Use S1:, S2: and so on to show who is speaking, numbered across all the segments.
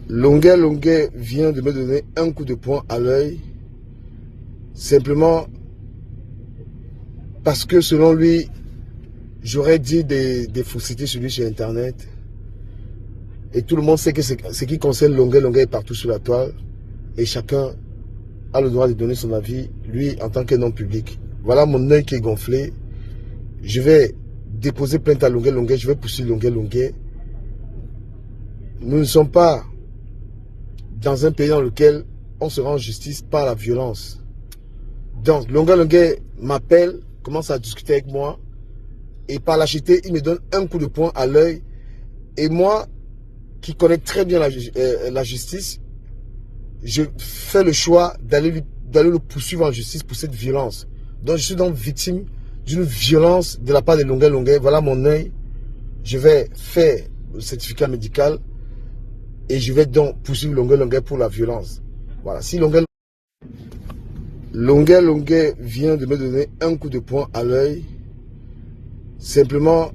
S1: Longuet vient de me donner un coup de poing à l'œil, simplement parce que selon lui, j'aurais dit des faussetés sur lui sur Internet. Et tout le monde sait que ce qui concerne Longuet est partout sur la toile. Et chacun a le droit de donner son avis, lui en tant que non public. Voilà mon œil qui est gonflé. Je vais déposer plainte à Longuet, je vais poursuivre Longuet. Nous ne sommes pas dans un pays dans lequel on se rend justice par la violence. Donc Longuet m'appelle, commence à discuter avec moi. Et par lâcheté, il me donne un coup de poing à l'œil. Et moi, qui connais très bien la justice, je fais le choix d'aller le poursuivre en justice pour cette violence. Donc je suis donc victime d'une violence de la part de Longuet. Voilà mon œil. Je vais faire le certificat médical et je vais donc poursuivre Longuet pour la violence. Voilà. Si Longuet vient de me donner un coup de poing à l'œil, simplement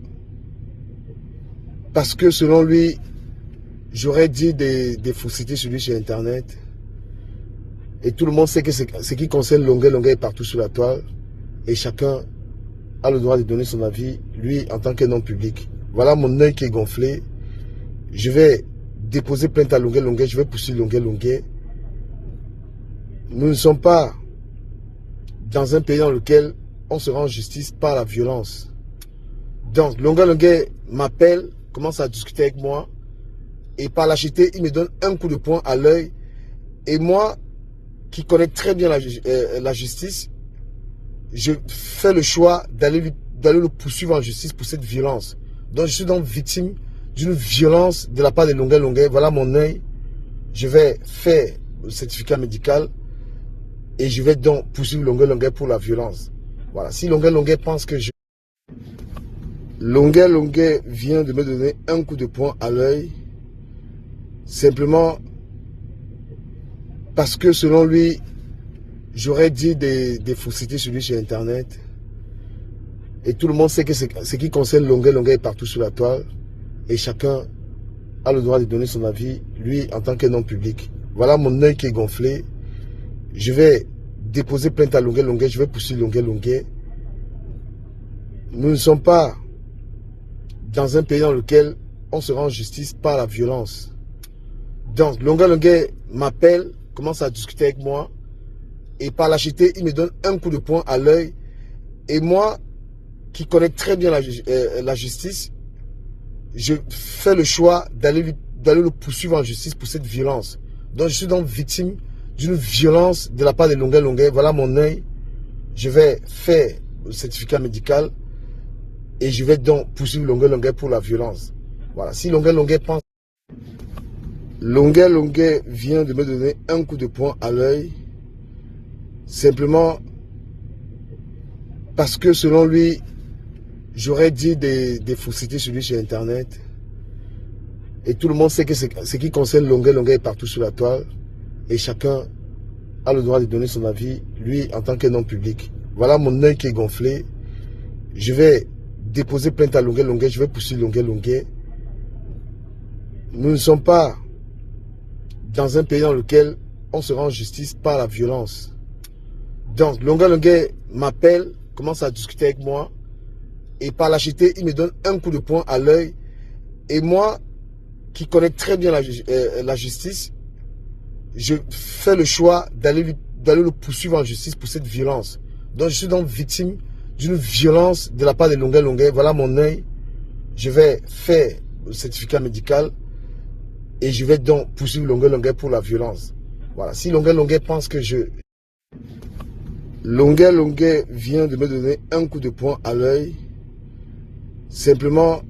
S1: parce que selon lui, j'aurais dit des faussetés sur lui sur Internet. Et tout le monde sait que ce qui concerne Longuet est partout sur la toile. Et chacun a le droit de donner son avis, lui en tant que non public. Voilà mon œil qui est gonflé. Je vais déposer plainte à Longuet, je vais poursuivre Longuet. Nous ne sommes pas dans un pays dans lequel on se rend justice par la violence. Donc Longuet m'appelle, commence à discuter avec moi. Et par lâcheté, il me donne un coup de poing à l'œil. Et moi, qui connais très bien la justice, je fais le choix d'aller le poursuivre en justice pour cette violence. Donc je suis donc victime d'une violence de la part de Longuet. Voilà mon œil. Je vais faire le certificat médical et je vais donc poursuivre Longuet pour la violence. Voilà. Si Longuet pense que je... Longuet vient de me donner un coup de poing à l'œil, simplement parce que selon lui, j'aurais dit des faussetés sur lui sur Internet. Et tout le monde sait que ce qui concerne Longuet est partout sur la toile. Et chacun a le droit de donner son avis, lui en tant que non public. Voilà mon œil qui est gonflé. Je vais déposer plainte à Longuet, je vais poursuivre Longuet. Nous ne sommes pas dans un pays dans lequel on se rend justice par la violence. Donc Longuet m'appelle, commence à discuter avec moi. Et par lâcheté, il me donne un coup de poing à l'œil. Et moi, qui connais très bien la justice, je fais le choix d'aller le poursuivre en justice pour cette violence. Donc je suis donc victime d'une violence de la part de Longuet. Voilà mon œil. Je vais faire le certificat médical et je vais donc poursuivre Longuet pour la violence. Voilà. Si Longuet pense... Longuet vient de me donner un coup de poing à l'œil, simplement parce que selon lui, j'aurais dit des faussetés sur lui sur Internet. Et tout le monde sait que ce qui concerne Longuet est partout sur la toile. Et chacun a le droit de donner son avis, lui en tant que non public. Voilà mon œil qui est gonflé. Je vais déposer plainte à Longuet, je vais poursuivre Longuet. Nous ne sommes pas dans un pays dans lequel on se rend justice par la violence. Donc Longuet m'appelle, commence à discuter avec moi. Et par lâcheté, il me donne un coup de poing à l'œil. Et moi, qui connais très bien la justice, je fais le choix d'aller le poursuivre en justice pour cette violence. Donc je suis donc victime d'une violence de la part de Longuet. Voilà mon œil. Je vais faire le certificat médical et je vais donc poursuivre Longuet pour la violence. Voilà. Si Longuet pense que je... Longuet vient de me donner un coup de poing à l'œil, simplement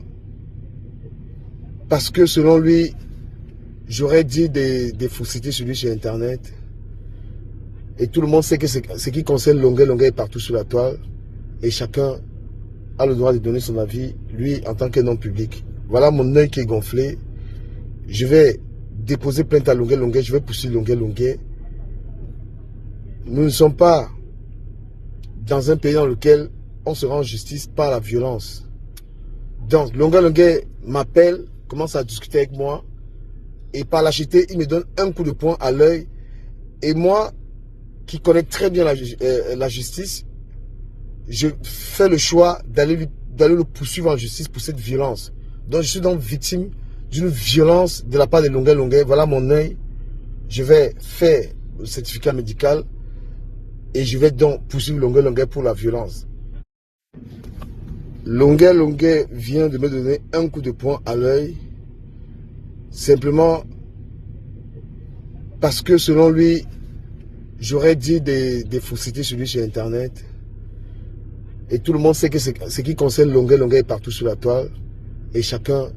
S1: parce que selon lui, j'aurais dit des faussetés sur lui sur Internet. Et tout le monde sait que ce qui concerne Longuet est partout sur la toile. Et chacun a le droit de donner son avis, lui en tant que non public. Voilà mon œil qui est gonflé. Je vais déposer plainte à Longuet, je vais poursuivre Longuet. Nous ne sommes pas dans un pays dans lequel on se rend justice par la violence. Donc Longuet m'appelle, commence à discuter avec moi. Et par lâcheté, il me donne un coup de poing à l'œil. Et moi, qui connais très bien la justice, je fais le choix d'aller le poursuivre en justice pour cette violence. Donc je suis donc victime d'une violence de la part de Longuet Longuet. Voilà mon œil. Je vais faire le certificat médical et je vais donc poursuivre Longuet Longuet pour la violence. Longuet Longuet vient de me donner un coup de poing à l'œil, simplement parce que selon lui, j'aurais dit des faussetés sur lui sur Internet. Et tout le monde sait que ce qui concerne Longuet Longuet est partout sur la toile. Et chacun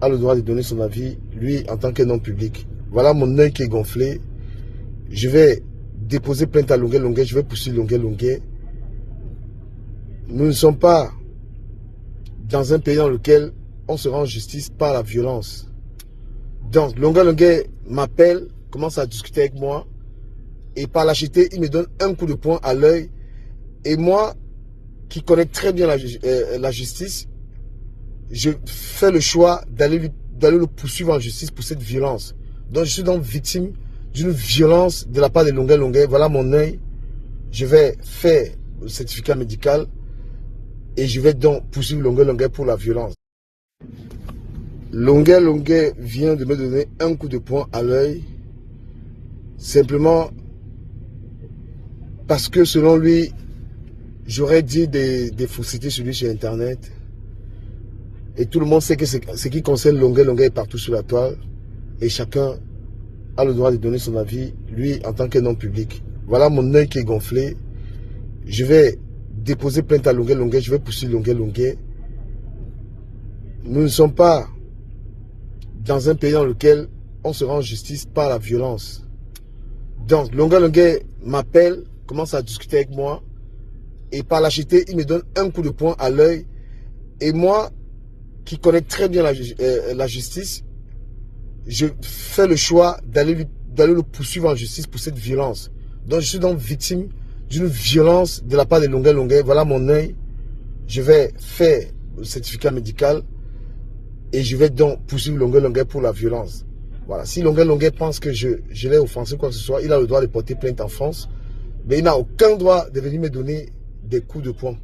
S1: a le droit de donner son avis, lui en tant qu'un homme public. Voilà mon œil qui est gonflé. Je vais déposer plainte à Longuet Longuet, je vais poursuivre Longuet Longuet. Nous ne sommes pas dans un pays dans lequel on se rend en justice par la violence. Donc Longuet Longuet m'appelle, commence à discuter avec moi. Et par lâcheté, il me donne un coup de poing à l'œil. Et moi, qui connais très bien la justice, je fais le choix d'aller le poursuivre en justice pour cette violence. Donc je suis donc victime d'une violence de la part de Longuet Longuet. Voilà mon œil. Je vais faire le certificat médical et je vais donc poursuivre Longuet Longuet pour la violence. Longuet Longuet vient de me donner un coup de poing à l'œil, simplement parce que selon lui, j'aurais dit des faussetés sur lui sur Internet. Et tout le monde sait que ce qui concerne Longuet Longuet est partout sur la toile. Et chacun a le droit de donner son avis, lui en tant qu'un homme public. Voilà mon œil qui est gonflé. Je vais déposer plainte à Longuet Longuet, je vais poursuivre Longuet Longuet. Nous ne sommes pas dans un pays dans lequel on se rend en justice par la violence. Donc Longuet Longuet m'appelle, commence à discuter avec moi. Et par lâcheté, il me donne un coup de poing à l'œil. Et moi, qui connais très bien la justice, je fais le choix d'aller le poursuivre en justice pour cette violence. Donc je suis donc victime d'une violence de la part de Longuet Longuet. Voilà mon œil. Je vais faire le certificat médical et je vais donc poursuivre Longuet Longuet pour la violence. Voilà. Si Longuet Longuet pense que je l'ai offensé ou quoi que ce soit, il a le droit de porter plainte en France. Mais il n'a aucun droit de venir me donner des coups de poing.